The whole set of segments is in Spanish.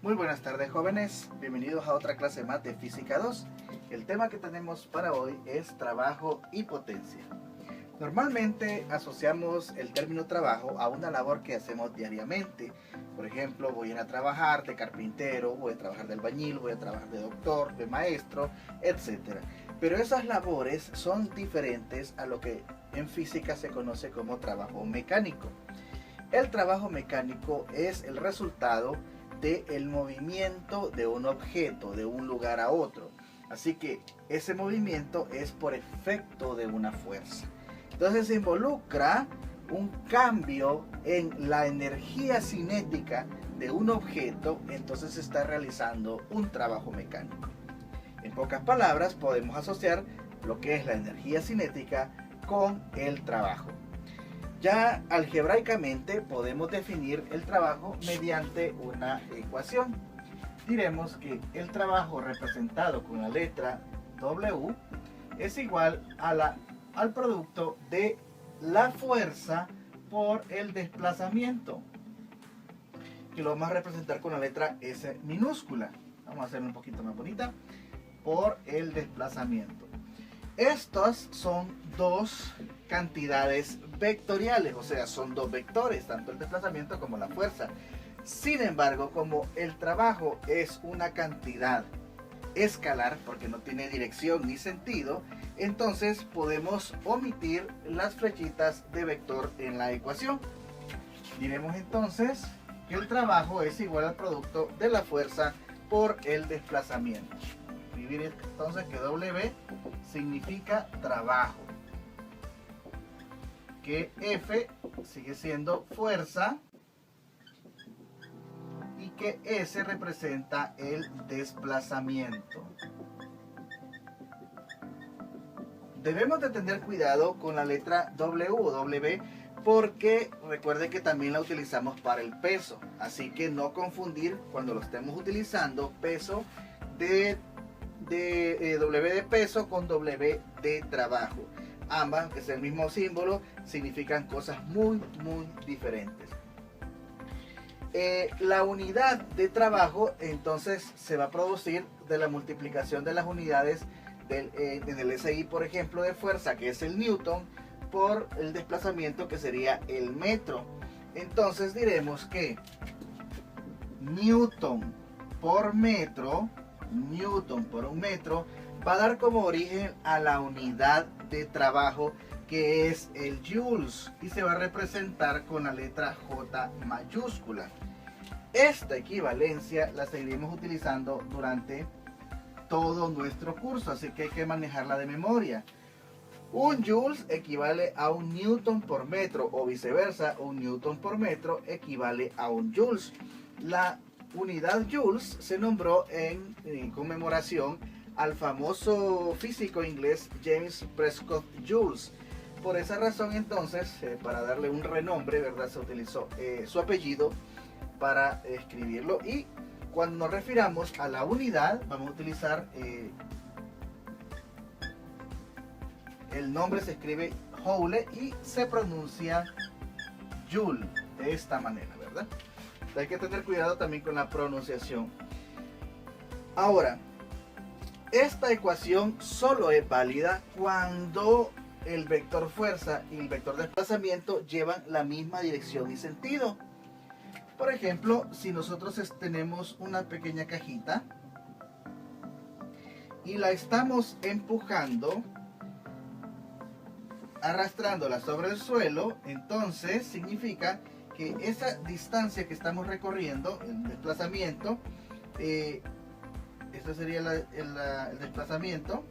Muy buenas tardes, jóvenes, bienvenidos a otra clase más de Física 2. El tema que tenemos para hoy es trabajo y potencia. Normalmente asociamos el término trabajo a una labor que hacemos diariamente. Por ejemplo, voy a ir a trabajar de carpintero, voy a trabajar de albañil, voy a trabajar de doctor, de maestro, etc. Pero esas labores son diferentes a lo que en física se conoce como trabajo mecánico. El trabajo mecánico es el resultado del movimiento de un objeto de un lugar a otro. Así que ese movimiento es por efecto de una fuerza. Entonces se involucra un cambio en la energía cinética de un objeto, entonces se está realizando un trabajo mecánico. En pocas palabras, podemos asociar lo que es la energía cinética con el trabajo. Ya algebraicamente podemos definir el trabajo mediante una ecuación. Diremos que el trabajo representado con la letra W es igual al producto de la fuerza por el desplazamiento, que lo vamos a representar con la letra S minúscula. Vamos a hacerlo un poquito más bonita, por el desplazamiento. Estas son dos cantidades vectoriales, o sea, son dos vectores, tanto el desplazamiento como la fuerza. Sin embargo, como el trabajo es una cantidad escalar, porque no tiene dirección ni sentido, entonces podemos omitir las flechitas de vector en la ecuación. Diremos entonces que el trabajo es igual al producto de la fuerza por el desplazamiento. Escribir entonces que W significa trabajo, que F sigue siendo fuerza y que S representa el desplazamiento. Debemos de tener cuidado con la letra W o W porque recuerden que también la utilizamos para el peso, así que no confundir cuando lo estemos utilizando peso de W de peso con W de trabajo. Ambas, que es el mismo símbolo, significan cosas muy diferentes. La unidad de trabajo entonces se va a producir de la multiplicación de las unidades en el SI, por ejemplo, de fuerza, que es el newton, por el desplazamiento, que sería el metro. Entonces diremos que newton por metro, newton por un metro, va a dar como origen a la unidad de trabajo, que es el joules, y se va a representar con la letra J mayúscula. Esta equivalencia la seguiremos utilizando durante todo nuestro curso, así que hay que manejarla de memoria. Un joules equivale a un newton por metro, o viceversa, un newton por metro equivale a un joules. La unidad joules se nombró en conmemoración al famoso físico inglés James Prescott Joule. Por esa razón entonces, para darle un renombre, ¿verdad?, se utilizó su apellido para escribirlo, y cuando nos refiramos a la unidad vamos a utilizar el nombre, se escribe Joule y se pronuncia Joule, de esta manera, ¿verdad? Hay que tener cuidado también con la pronunciación. Ahora, esta ecuación solo es válida cuando el vector fuerza y el vector desplazamiento llevan la misma dirección y sentido. Por ejemplo, si nosotros tenemos una pequeña cajita y la estamos empujando, arrastrándola sobre el suelo, entonces significa que esa distancia que estamos recorriendo, el desplazamiento, esto sería el desplazamiento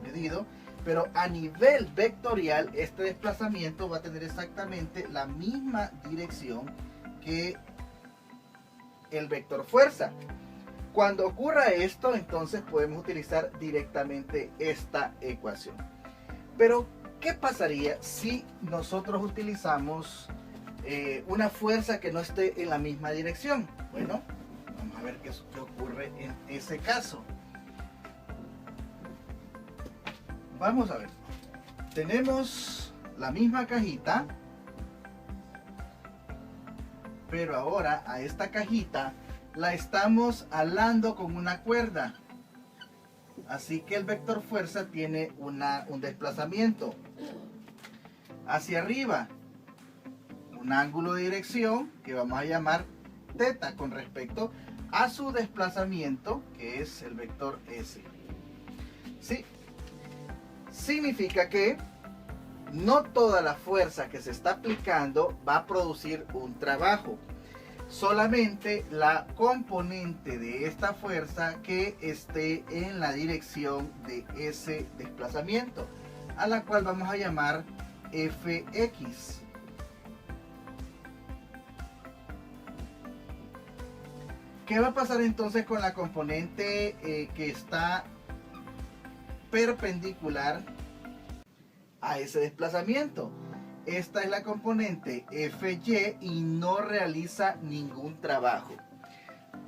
medido, pero a nivel vectorial este desplazamiento va a tener exactamente la misma dirección que el vector fuerza. Cuando ocurra esto, entonces podemos utilizar directamente esta ecuación. Pero ¿qué pasaría si nosotros utilizamos una fuerza que no esté en la misma dirección? Bueno, vamos a ver qué ocurre en ese caso. Vamos a ver. Tenemos la misma cajita, pero ahora a esta cajita la estamos alando con una cuerda. Así que el vector fuerza tiene un desplazamiento hacia arriba, un ángulo de dirección que vamos a llamar θ con respecto a su desplazamiento, que es el vector S. ¿Sí? Significa que no toda la fuerza que se está aplicando va a producir un trabajo. Solamente la componente de esta fuerza que esté en la dirección de ese desplazamiento, a la cual vamos a llamar Fx. ¿Qué va a pasar entonces con la componente que está perpendicular a ese desplazamiento? Esta es la componente Fy y no realiza ningún trabajo.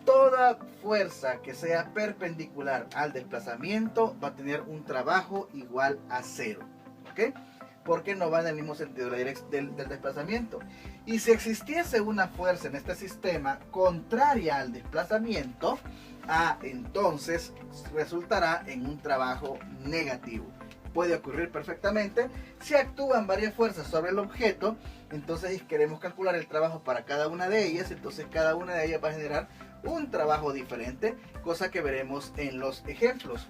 Toda fuerza que sea perpendicular al desplazamiento va a tener un trabajo igual a 0. ¿Ok? Porque no va en el mismo sentido del desplazamiento. Y si existiese una fuerza en este sistema contraria al desplazamiento, entonces resultará en un trabajo negativo. Puede ocurrir perfectamente si actúan varias fuerzas sobre el objeto. Entonces, si queremos calcular el trabajo para cada una de ellas, entonces cada una de ellas va a generar un trabajo diferente, cosa que veremos en los ejemplos.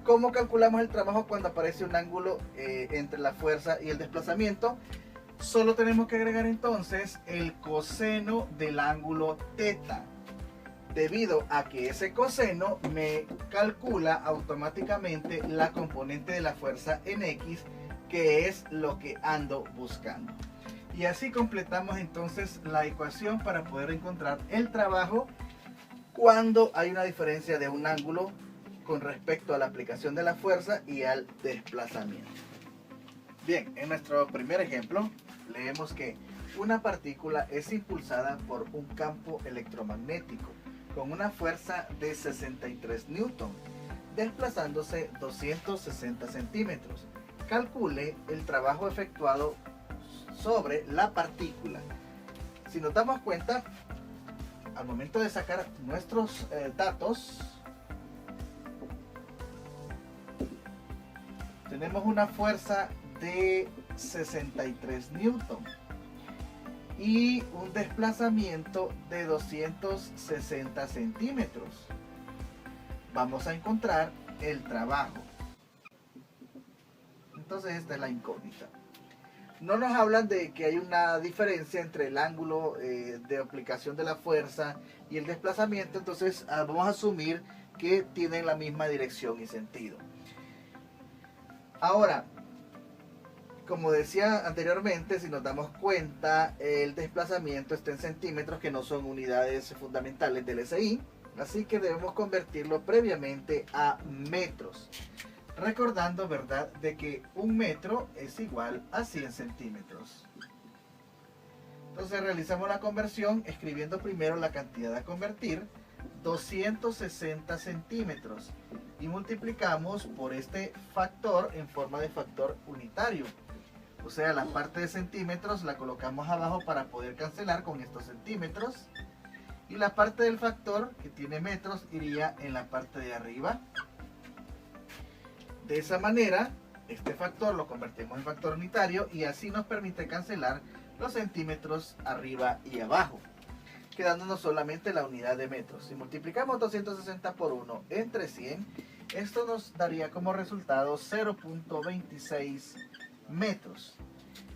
¿Cómo calculamos el trabajo cuando aparece un ángulo entre la fuerza y el desplazamiento? Solo tenemos que agregar entonces el coseno del ángulo θ, debido a que ese coseno me calcula automáticamente la componente de la fuerza en X, que es lo que ando buscando. Y así completamos entonces la ecuación para poder encontrar el trabajo cuando hay una diferencia de un ángulo con respecto a la aplicación de la fuerza y al desplazamiento. Bien, en nuestro primer ejemplo leemos que una partícula es impulsada por un campo electromagnético con una fuerza de 63 newton, desplazándose 260 centímetros. Calcule el trabajo efectuado sobre la partícula. Si nos damos cuenta, al momento de sacar nuestros datos, tenemos una fuerza de 63 newton y un desplazamiento de 260 centímetros. Vamos a encontrar el trabajo. Entonces esta es la incógnita. No nos hablan de que hay una diferencia entre el ángulo de aplicación de la fuerza y el desplazamiento, entonces vamos a asumir que tienen la misma dirección y sentido. Ahora, como decía anteriormente, si nos damos cuenta, el desplazamiento está en centímetros, que no son unidades fundamentales del SI, así que debemos convertirlo previamente a metros. Recordando, ¿verdad?, de que un metro es igual a 100 centímetros. Entonces realizamos la conversión escribiendo primero la cantidad a convertir, 260 centímetros, y multiplicamos por este factor en forma de factor unitario. O sea, la parte de centímetros la colocamos abajo para poder cancelar con estos centímetros, y la parte del factor que tiene metros iría en la parte de arriba. De esa manera, este factor lo convertimos en factor unitario y así nos permite cancelar los centímetros arriba y abajo, quedándonos solamente la unidad de metros. Si multiplicamos 260 por 1 entre 100, esto nos daría como resultado 0.26 metros,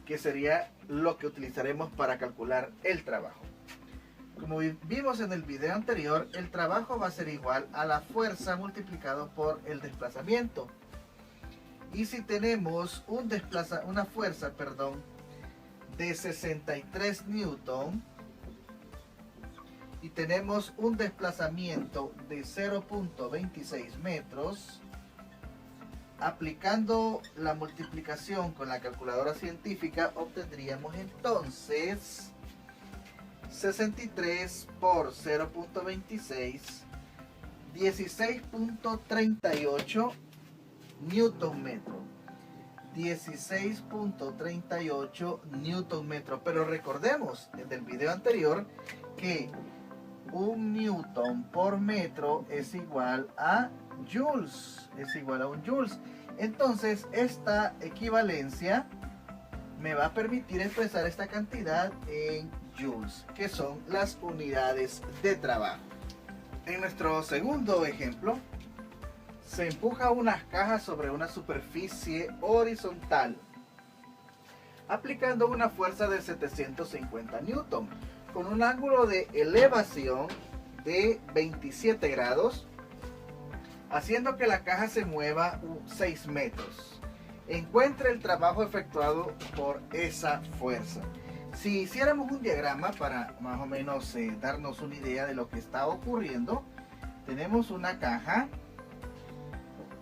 que sería lo que utilizaremos para calcular el trabajo. Como vimos en el video anterior, el trabajo va a ser igual a la fuerza multiplicado por el desplazamiento. Y si tenemos una fuerza de 63 newton y tenemos un desplazamiento de 0.26 metros, aplicando la multiplicación con la calculadora científica, obtendríamos entonces 63 por 0.26, 16.38 newton metro. 16.38 newton metro. Pero recordemos en el video anterior que un newton por metro es igual a joules, es igual a un joules. Entonces esta equivalencia me va a permitir expresar esta cantidad en joules, que son las unidades de trabajo. En nuestro segundo ejemplo, se empuja unas cajas sobre una superficie horizontal, aplicando una fuerza de 750 newton, con un ángulo de elevación de 27 grados, haciendo que la caja se mueva 6 metros. Encuentre el trabajo efectuado por esa fuerza. Si hiciéramos un diagrama para más o menos darnos una idea de lo que está ocurriendo, tenemos una caja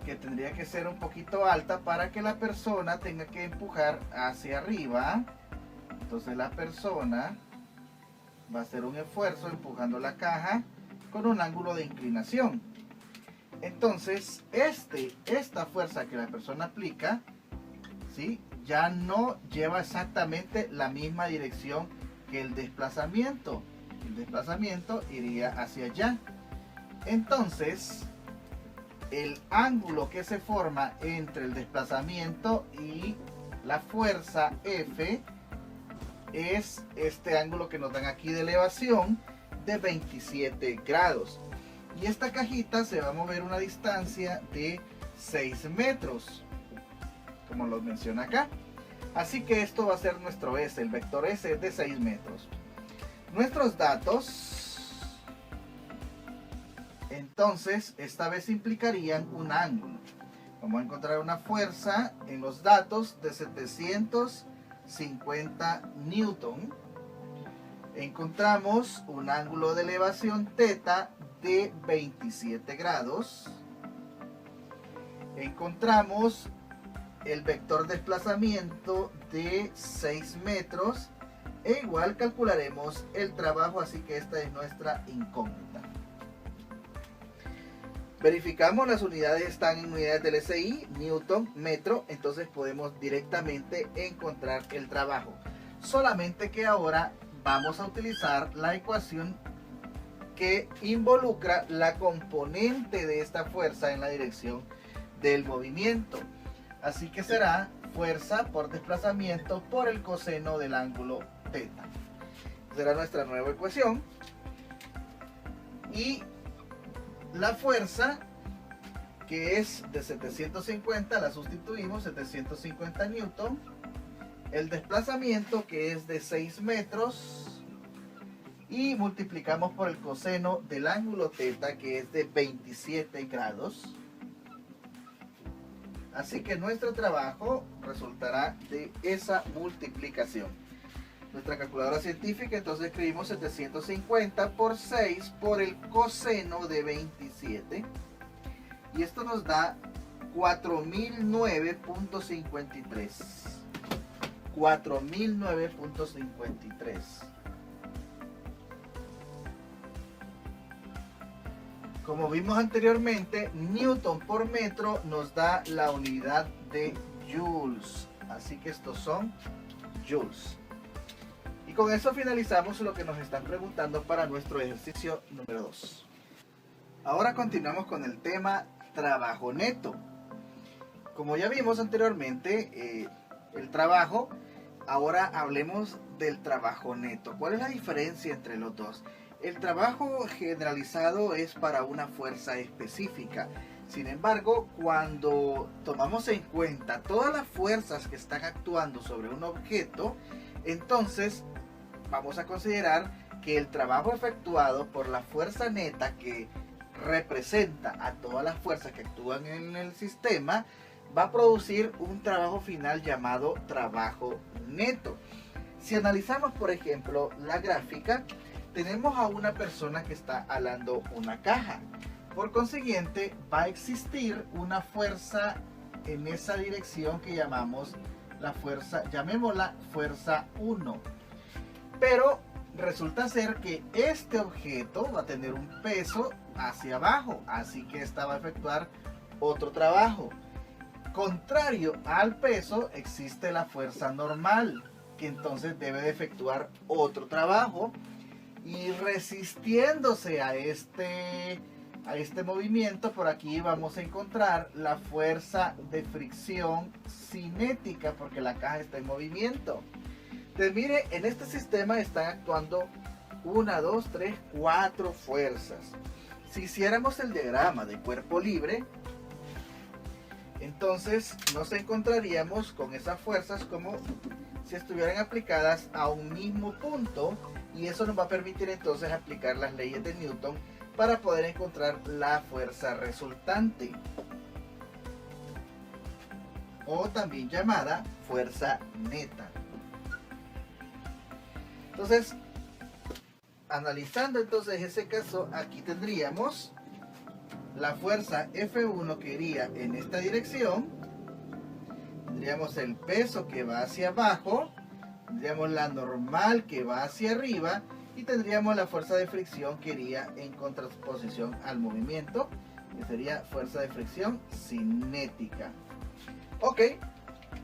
que tendría que ser un poquito alta para que la persona tenga que empujar hacia arriba. Entonces la persona va a hacer un esfuerzo empujando la caja con un ángulo de inclinación. Entonces esta fuerza que la persona aplica, ¿sí?, ya no lleva exactamente la misma dirección que el desplazamiento. El desplazamiento iría hacia allá. Entonces el ángulo que se forma entre el desplazamiento y la fuerza F es este ángulo que nos dan aquí de elevación de 27 grados. Y esta cajita se va a mover una distancia de 6 metros, como lo menciona acá. Así que esto va a ser nuestro S, el vector S es de 6 metros. Nuestros datos, entonces, esta vez implicarían un ángulo. Vamos a encontrar una fuerza en los datos de 750 newton. Encontramos un ángulo de elevación θ de 27 grados. Encontramos el vector desplazamiento de 6 metros. E igual calcularemos el trabajo, así que esta es nuestra incógnita. Verificamos, las unidades están en unidades del SI, newton, metro, entonces podemos directamente encontrar el trabajo. Solamente que ahora vamos a utilizar la ecuación que involucra la componente de esta fuerza en la dirección del movimiento. Así que será fuerza por desplazamiento por el coseno del ángulo θ. Será nuestra nueva ecuación. Y la fuerza, que es de 750, la sustituimos, 750 newton. El desplazamiento, que es de 6 metros. Y multiplicamos por el coseno del ángulo θ, que es de 27 grados. Así que nuestro trabajo resultará de esa multiplicación. Nuestra calculadora científica, entonces escribimos 750 por 6 por el coseno de 27. Y esto nos da 4009.53. 4009.53. Como vimos anteriormente, newton por metro nos da la unidad de joules. Así que estos son joules. Y con eso finalizamos lo que nos están preguntando para nuestro ejercicio número 2. Ahora continuamos con el tema trabajo neto. Como ya vimos anteriormente, el trabajo, ahora hablemos del trabajo neto. ¿Cuál es la diferencia entre los dos? El trabajo generalizado es para una fuerza específica. Sin embargo, cuando tomamos en cuenta todas las fuerzas que están actuando sobre un objeto, entonces vamos a considerar que el trabajo efectuado por la fuerza neta, que representa a todas las fuerzas que actúan en el sistema, va a producir un trabajo final llamado trabajo neto. Si analizamos, por ejemplo, la gráfica, tenemos a una persona que está alando una caja. Por consiguiente, va a existir una fuerza en esa dirección que llamamos la fuerza, llamémosla fuerza 1. Pero resulta ser que este objeto va a tener un peso hacia abajo, así que esta va a efectuar otro trabajo. Contrario al peso, existe la fuerza normal, que entonces debe de efectuar otro trabajo. y resistiéndose a este movimiento, por aquí vamos a encontrar la fuerza de fricción cinética, porque la caja está en movimiento. Entonces mire, en este sistema están actuando 1, 2, 3, 4 fuerzas. Si hiciéramos el diagrama de cuerpo libre, entonces nos encontraríamos con esas fuerzas como si estuvieran aplicadas a un mismo punto, y eso nos va a permitir entonces aplicar las leyes de Newton para poder encontrar la fuerza resultante, o también llamada fuerza neta. Entonces, analizando entonces ese caso, aquí tendríamos la fuerza F1 que iría en esta dirección, tendríamos el peso que va hacia abajo, tendríamos la normal que va hacia arriba, y tendríamos la fuerza de fricción que iría en contraposición al movimiento, que sería fuerza de fricción cinética. Ok,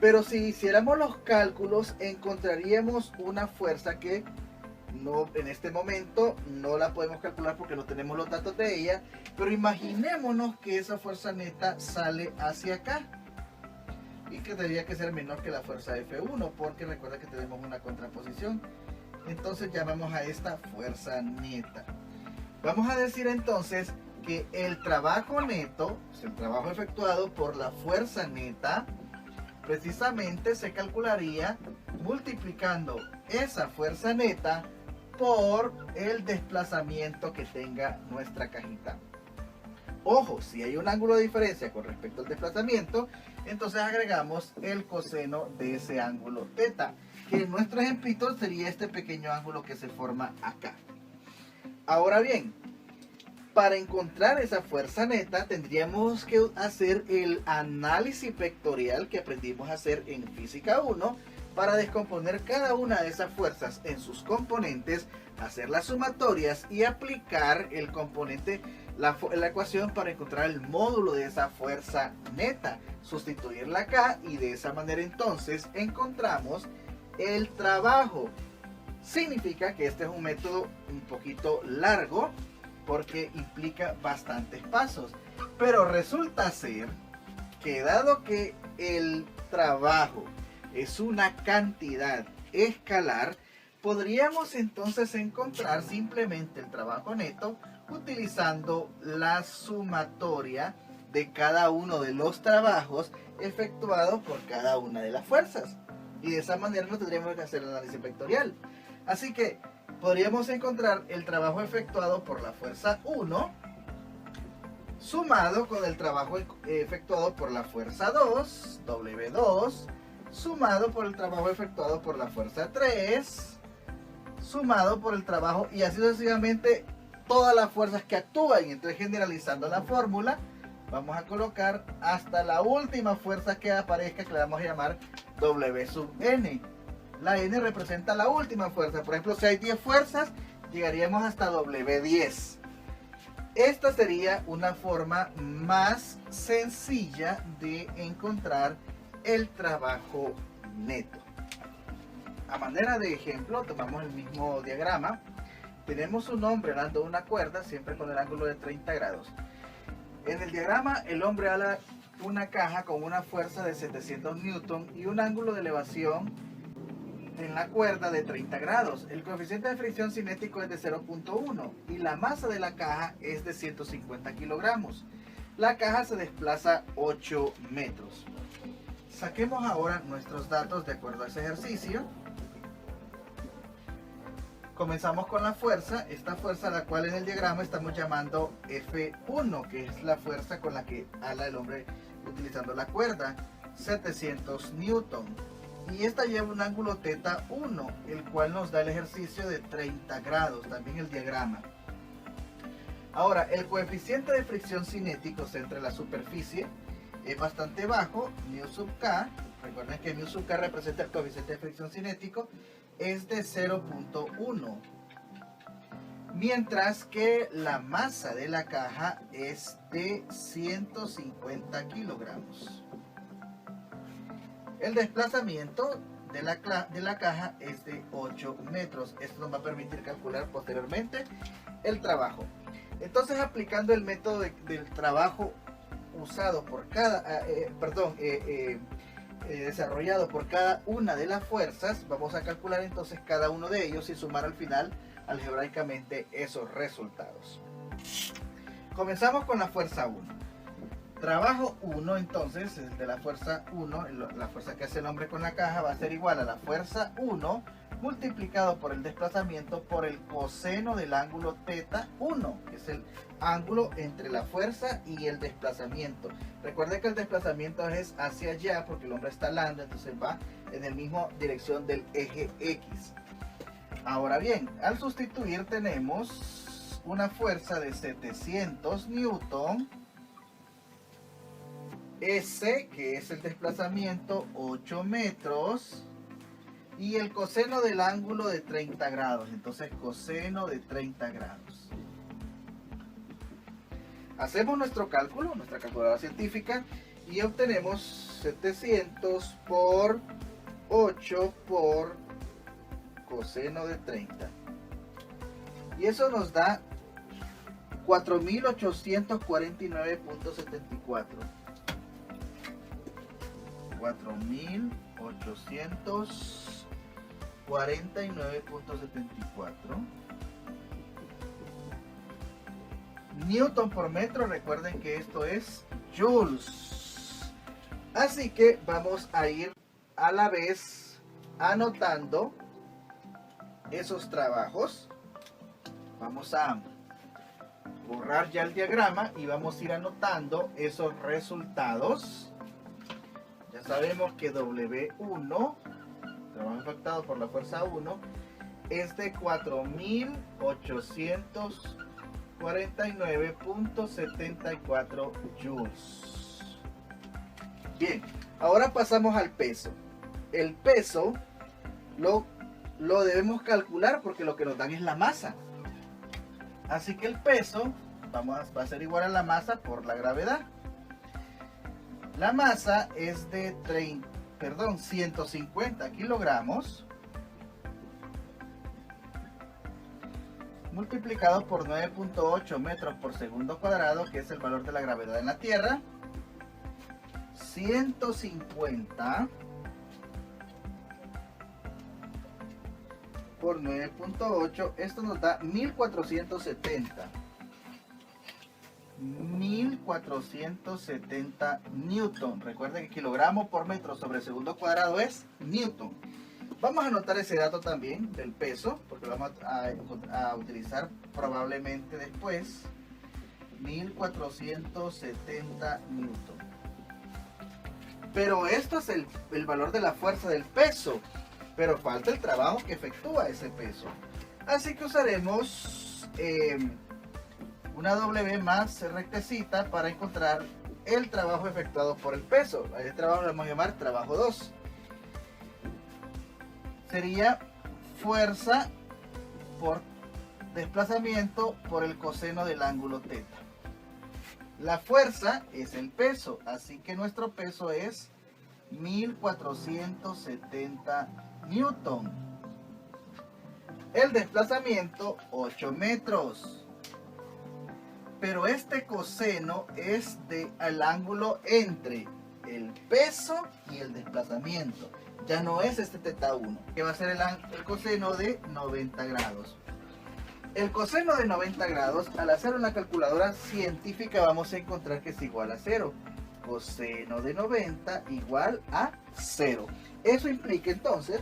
pero si hiciéramos los cálculos, encontraríamos una fuerza que no, en este momento no la podemos calcular porque no tenemos los datos de ella, pero imaginémonos que esa fuerza neta sale hacia acá y que tendría que ser menor que la fuerza F1, porque recuerda que tenemos una contraposición. Entonces llamamos a esta fuerza neta. Vamos a decir entonces que el trabajo neto, el trabajo efectuado por la fuerza neta, precisamente se calcularía multiplicando esa fuerza neta por el desplazamiento que tenga nuestra cajita. Ojo, si hay un ángulo de diferencia con respecto al desplazamiento, entonces agregamos el coseno de ese ángulo θ, que en nuestro ejemplito sería este pequeño ángulo que se forma acá. Ahora bien, para encontrar esa fuerza neta tendríamos que hacer el análisis vectorial que aprendimos a hacer en Física 1 para descomponer cada una de esas fuerzas en sus componentes, hacer las sumatorias y aplicar el componente, la ecuación para encontrar el módulo de esa fuerza neta, sustituirla acá, y de esa manera entonces encontramos el trabajo. Significa que este es un método un poquito largo porque implica bastantes pasos, pero resulta ser que dado que el trabajo es una cantidad escalar, podríamos entonces encontrar simplemente el trabajo neto utilizando la sumatoria de cada uno de los trabajos efectuados por cada una de las fuerzas, y de esa manera no tendríamos que hacer el análisis vectorial. Así que podríamos encontrar el trabajo efectuado por la fuerza 1 sumado con el trabajo efectuado por la fuerza 2, W2, sumado por el trabajo efectuado por la fuerza 3, sumado por el trabajo, y así sucesivamente todas las fuerzas que actúan. Entonces, generalizando la fórmula, vamos a colocar hasta la última fuerza que aparezca, que le vamos a llamar W sub n. La n representa la última fuerza. Por ejemplo, si hay 10 fuerzas, llegaríamos hasta W10. Esta sería una forma más sencilla de encontrar el trabajo neto. A manera de ejemplo, tomamos el mismo diagrama. Tenemos un hombre dando una cuerda, siempre con el ángulo de 30 grados. En el diagrama, el hombre ala una caja con una fuerza de 700 newton y un ángulo de elevación en la cuerda de 30 grados. El coeficiente de fricción cinético es de 0.1 y la masa de la caja es de 150 kilogramos. La caja se desplaza 8 metros. Saquemos ahora nuestros datos de acuerdo a ese ejercicio. Comenzamos con la fuerza, esta fuerza a la cual en el diagrama estamos llamando F1, que es la fuerza con la que ala el hombre utilizando la cuerda, 700 newton. Y esta lleva un ángulo θ1, el cual nos da el ejercicio de 30 grados, también el diagrama. Ahora, el coeficiente de fricción cinético entre la superficie es bastante bajo, μ sub k. Recuerden que μ sub k representa el coeficiente de fricción cinético, es de 0.1. Mientras que la masa de la caja es de 150 kilogramos. El desplazamiento de la caja es de 8 metros. Esto nos va a permitir calcular posteriormente el trabajo. Entonces, aplicando el método del trabajo usado por cada, desarrollado por cada una de las fuerzas, vamos a calcular entonces cada uno de ellos y sumar al final algebraicamente esos resultados. Comenzamos con la fuerza 1. Trabajo 1, entonces, el de la fuerza 1, la fuerza que hace el hombre con la caja, va a ser igual a la fuerza 1 multiplicado por el desplazamiento por el coseno del ángulo θ 1, que es el ángulo entre la fuerza y el desplazamiento. Recuerden que el desplazamiento es hacia allá porque el hombre está alando, entonces va en la misma dirección del eje X. Ahora bien, al sustituir tenemos una fuerza de 700 newton, S, que es el desplazamiento, 8 metros, y el coseno del ángulo de 30 grados. Entonces, coseno de 30 grados. Hacemos nuestro cálculo, nuestra calculadora científica, y obtenemos 700 por 8 por coseno de 30. Y eso nos da 4.849.74. 4.849.74 newton por metro. Recuerden que esto es joules. Así que vamos a ir a la vez anotando esos trabajos. Vamos a borrar ya el diagrama y vamos a ir anotando esos resultados. Ya sabemos que W1, trabajo efectuado por la fuerza 1, es de 4.849.74 joules. Bien, ahora pasamos al peso. El peso lo debemos calcular porque lo que nos dan es la masa. Así que el peso va a ser igual a la masa por la gravedad. La masa es de 150 kilogramos multiplicado por 9.8 metros por segundo cuadrado, que es el valor de la gravedad en la Tierra. 150 por 9.8, esto nos da 1470. 1470 newton. Recuerden que kilogramo por metro sobre segundo cuadrado es newton. Vamos a anotar ese dato también del peso, porque lo vamos a utilizar probablemente después. 1470 newton. Pero esto es el valor de la fuerza del peso, pero falta el trabajo que efectúa ese peso. Así que usaremos una W más rectecita para encontrar el trabajo efectuado por el peso. A este trabajo lo vamos a llamar trabajo 2. Sería fuerza por desplazamiento por el coseno del ángulo θ. La fuerza es el peso, así que nuestro peso es 1470 newton. El desplazamiento 8 metros. Pero este coseno es del ángulo entre el peso y el desplazamiento. Ya no es este θ1, que va a ser el coseno de 90 grados. El coseno de 90 grados, al hacer una calculadora científica, vamos a encontrar que es igual a 0. Coseno de 90 igual a 0. Eso implica entonces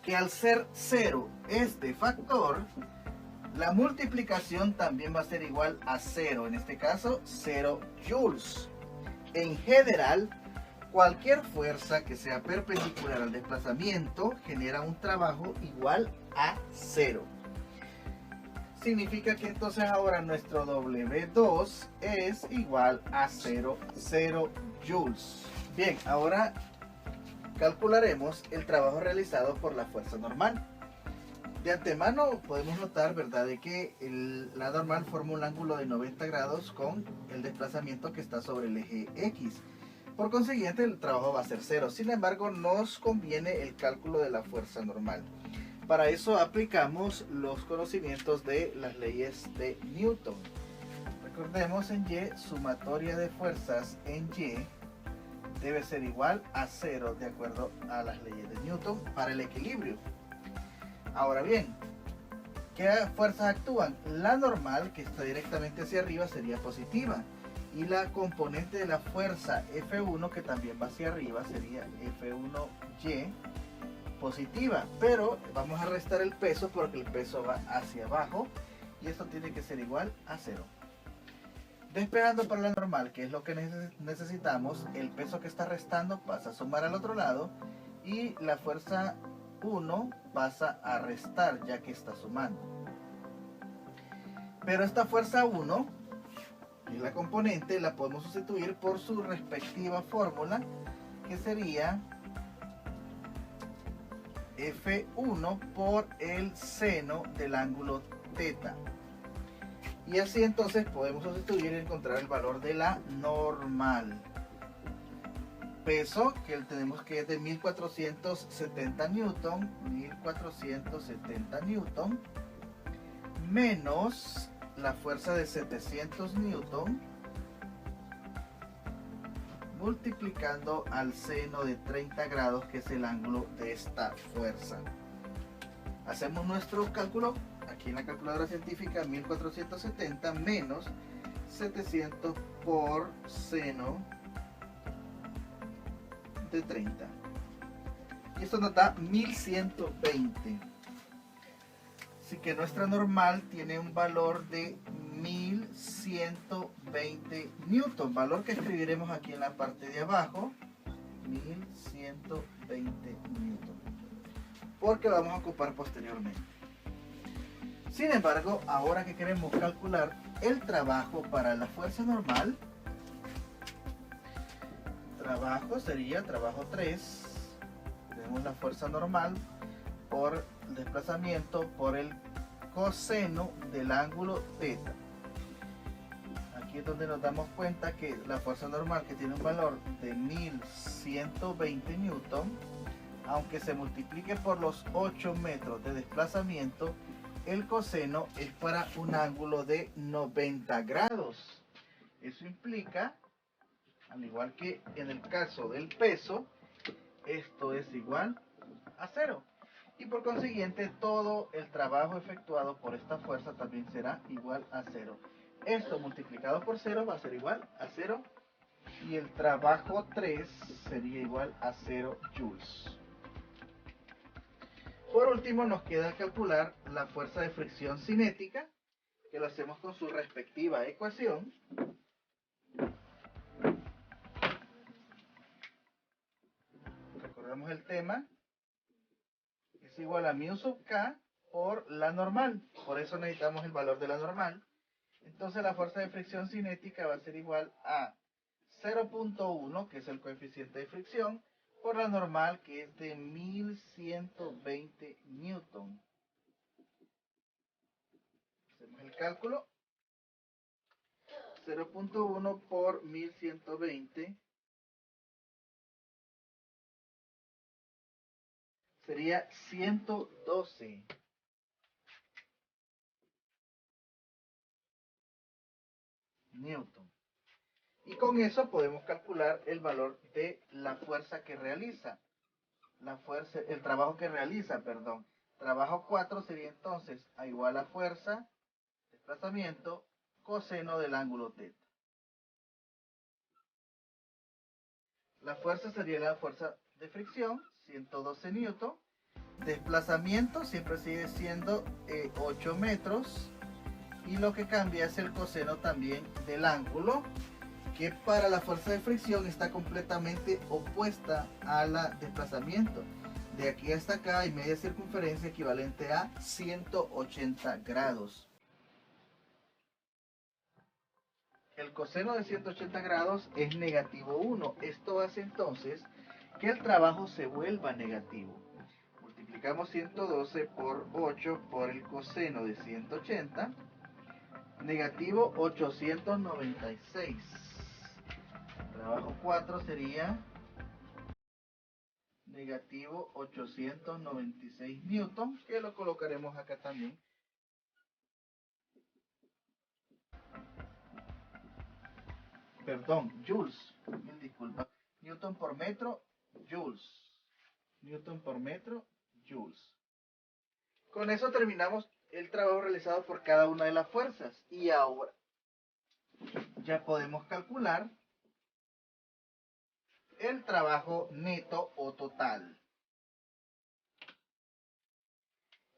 que al ser 0 este factor, la multiplicación también va a ser igual a 0, en este caso 0 joules. En general, cualquier fuerza que sea perpendicular al desplazamiento genera un trabajo igual a 0. Significa que entonces ahora nuestro W2 es igual a 0 joules. Bien, ahora calcularemos el trabajo realizado por la fuerza normal. De antemano podemos notar, ¿verdad?, de que la normal forma un ángulo de 90 grados con el desplazamiento que está sobre el eje X. Por consiguiente, el trabajo va a ser cero. Sin embargo, nos conviene el cálculo de la fuerza normal. Para eso aplicamos los conocimientos de las leyes de Newton. Recordemos, en Y, sumatoria de fuerzas en Y debe ser igual a cero de acuerdo a las leyes de Newton para el equilibrio. Ahora bien, ¿qué fuerzas actúan? La normal, que está directamente hacia arriba, sería positiva. Y la componente de la fuerza F1, que también va hacia arriba, sería F1Y positiva. Pero vamos a restar el peso porque el peso va hacia abajo. Y esto tiene que ser igual a cero. Despejando para la normal, que es lo que necesitamos, el peso que está restando pasa a sumar al otro lado. Y la fuerza 1 pasa a restar ya que está sumando. Pero esta fuerza 1 y la componente la podemos sustituir por su respectiva fórmula, que sería F1 por el seno del ángulo θ. Y así entonces podemos sustituir y encontrar el valor de la normal. Peso, que tenemos que es de 1470 newton, 1470 newton, menos la fuerza de 700 newton, multiplicando al seno de 30 grados, que es el ángulo de esta fuerza. Hacemos nuestro cálculo aquí en la calculadora científica. 1470 menos 700 por seno de 30, y esto nos da 1120. Así que nuestra normal tiene un valor de 1120 newton, valor que escribiremos aquí en la parte de abajo, 1120 newton, porque vamos a ocupar posteriormente. Sin embargo, ahora que queremos calcular el trabajo para la fuerza normal, trabajo sería trabajo 3, tenemos la fuerza normal por desplazamiento por el coseno del ángulo θ. Aquí es donde nos damos cuenta que la fuerza normal, que tiene un valor de 1120 newton, aunque se multiplique por los 8 metros de desplazamiento, el coseno es para un ángulo de 90 grados. Eso implica, al igual que en el caso del peso, esto es igual a cero. Y por consiguiente, todo el trabajo efectuado por esta fuerza también será igual a cero. Esto multiplicado por cero va a ser igual a cero. Y el trabajo 3 sería igual a 0 joules. Por último, nos queda calcular la fuerza de fricción cinética, que lo hacemos con su respectiva ecuación. Recordemos el tema. Es igual a mu sub k por la normal. Por eso necesitamos el valor de la normal. Entonces la fuerza de fricción cinética va a ser igual a 0.1, que es el coeficiente de fricción, por la normal, que es de 1120 newton. Hacemos el cálculo. 0.1 por 1120 sería 112 newton. Y con eso podemos calcular el valor de la fuerza que realiza. El trabajo que realiza, perdón. Trabajo 4 sería entonces igual a fuerza, desplazamiento, coseno del ángulo θ. La fuerza sería la fuerza de fricción, 112 newton. Desplazamiento siempre sigue siendo 8 metros. Y lo que cambia es el coseno también del ángulo, que para la fuerza de fricción está completamente opuesta a la desplazamiento. De aquí hasta acá hay media circunferencia equivalente a 180 grados. El coseno de 180 grados es negativo 1. Esto hace entonces que el trabajo se vuelva negativo. Multiplicamos 112 por 8 por el coseno de 180, negativo 896. Trabajo 4 sería negativo 896 newton, que lo colocaremos acá también. Perdón, joules, mil disculpas. Newton por metro, joules. Newton por metro, joules. Con eso terminamos el trabajo realizado por cada una de las fuerzas. Y ahora ya podemos calcular el trabajo neto o total.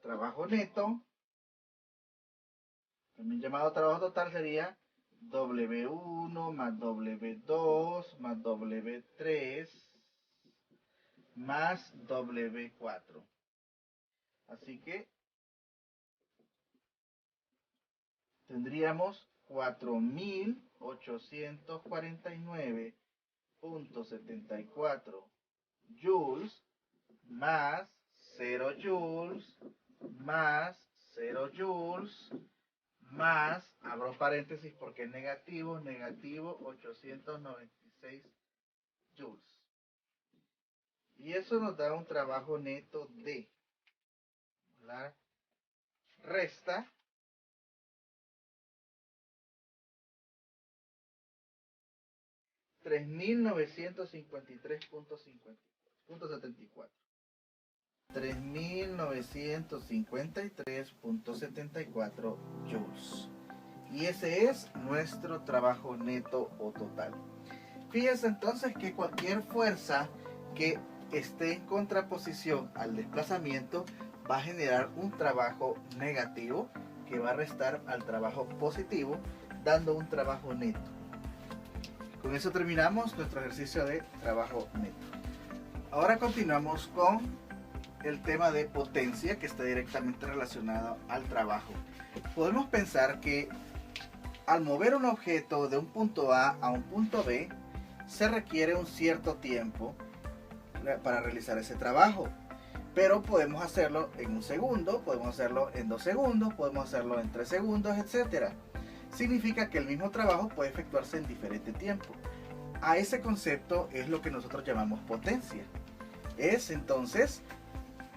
Trabajo neto, también llamado trabajo total, sería W1 más W2 más W3 más W4. Así que tendríamos 4849.74 joules más 0 joules más 0 joules más, abro paréntesis porque es negativo, negativo 896 joules. Y eso nos da un trabajo neto de la resta $3.953.74. 3.953.74 joules. Y ese es nuestro trabajo neto o total. Fíjense entonces que cualquier fuerza que esté en contraposición al desplazamiento va a generar un trabajo negativo que va a restar al trabajo positivo, dando un trabajo neto. Con eso terminamos nuestro ejercicio de trabajo neto. Ahora continuamos con el tema de potencia, que está directamente relacionado al trabajo. Podemos pensar que al mover un objeto de un punto A a un punto B, se requiere un cierto tiempo para realizar ese trabajo. Pero podemos hacerlo en un segundo, podemos hacerlo en 2 segundos, podemos hacerlo en 3 segundos, etc. Significa que el mismo trabajo puede efectuarse en diferente tiempo. A ese concepto es lo que nosotros llamamos potencia. Es entonces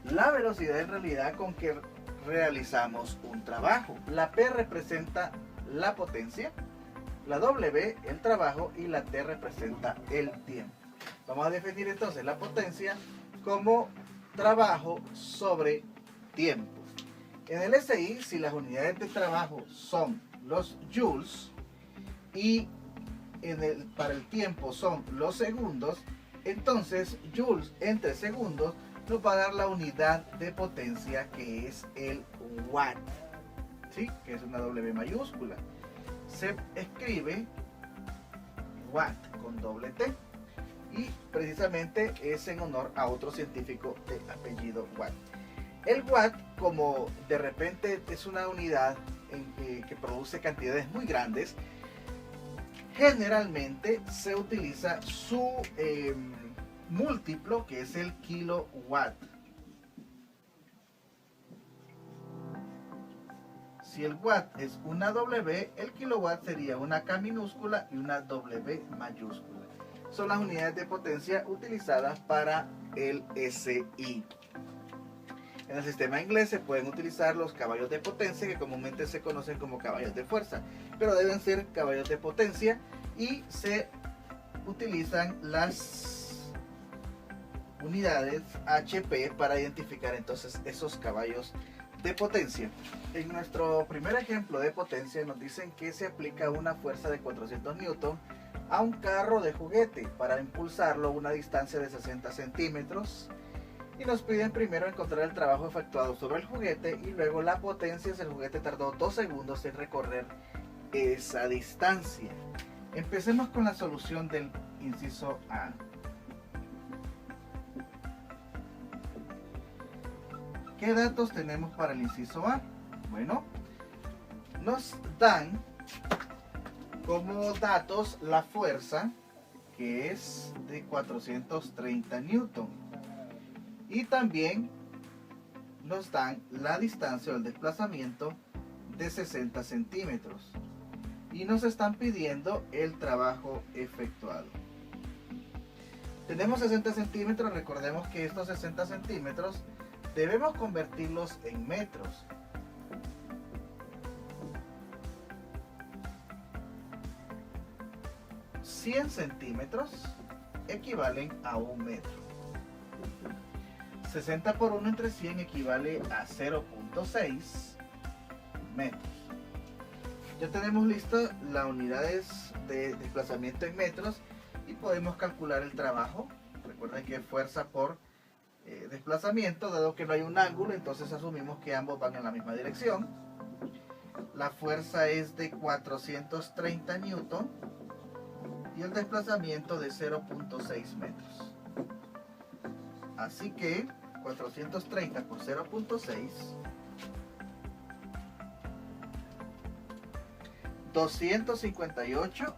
la velocidad en realidad con que realizamos un trabajo. La P representa la potencia, la W el trabajo y la T representa el tiempo. Vamos a definir entonces la potencia como trabajo sobre tiempo. En el SI, si las unidades de trabajo son los joules y para el tiempo son los segundos, entonces joules entre segundos nos va a dar la unidad de potencia, que es el watt, ¿sí? Que es una W mayúscula. Se escribe watt con doble T y precisamente es en honor a otro científico de apellido Watt. El watt, como de repente es una unidad que produce cantidades muy grandes, generalmente se utiliza su múltiplo, que es el kilowatt. Si el watt es una W, el kilowatt sería una K minúscula y una W mayúscula. Son las unidades de potencia utilizadas para el SI. En el sistema inglés se pueden utilizar los caballos de potencia, que comúnmente se conocen como caballos de fuerza, pero deben ser caballos de potencia, y se utilizan las unidades HP para identificar entonces esos caballos de potencia. En nuestro primer ejemplo de potencia nos dicen que se aplica una fuerza de 400 newton a un carro de juguete para impulsarlo a una distancia de 60 centímetros, y nos piden primero encontrar el trabajo efectuado sobre el juguete y luego la potencia si el juguete tardó 2 segundos en recorrer esa distancia. Empecemos con la solución del inciso A. ¿Qué datos tenemos para el inciso A? Bueno, nos dan como datos la fuerza, que es de 430 newton, y también nos dan la distancia o el desplazamiento de 60 centímetros, y nos están pidiendo el trabajo efectuado. Tenemos 60 centímetros, recordemos que estos 60 centímetros debemos convertirlos en metros. $100 centímetros equivalen a 1 metro. 60 por 1 entre 100 equivale a 0.6 metros. Ya tenemos listas las unidades de desplazamiento en metros y podemos calcular el trabajo. Recuerden que es fuerza por desplazamiento, dado que no hay un ángulo, entonces asumimos que ambos van en la misma dirección. La fuerza es de 430 newton y el desplazamiento de 0.6 metros. Así que 430 por 0.6, 258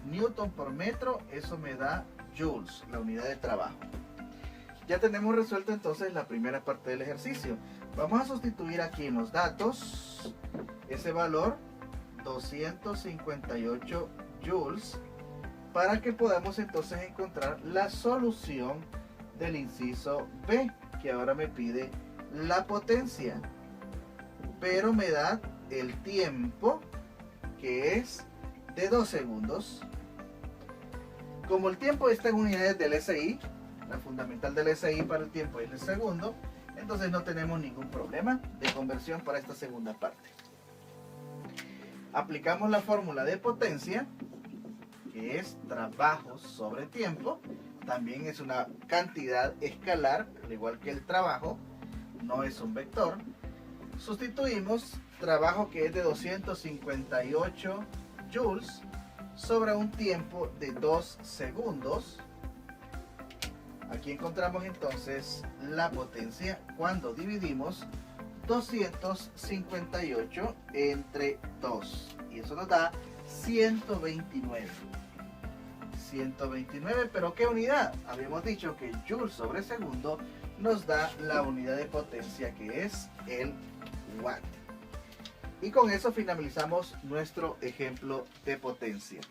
newton por metro, eso me da joules, la unidad de trabajo. Ya tenemos resuelto entonces la primera parte del ejercicio. Vamos a sustituir aquí en los datos ese valor 258 joules para que podamos entonces encontrar la solución del inciso B, que ahora me pide la potencia, pero me da el tiempo, que es de 2 segundos. Como el tiempo está en unidades del SI, la fundamental del SI para el tiempo es el segundo, entonces no tenemos ningún problema de conversión para esta segunda parte. Aplicamos la fórmula de potencia, que es trabajo sobre tiempo. También es una cantidad escalar, al igual que el trabajo, no es un vector. Sustituimos trabajo, que es de 258 joules, sobre un tiempo de 2 segundos. Aquí encontramos entonces la potencia cuando dividimos 258 entre 2, y eso nos da 129. 129, pero ¿qué unidad? Habíamos dicho que joules sobre segundo nos da la unidad de potencia, que es el watt. Y con eso finalizamos nuestro ejemplo de potencia.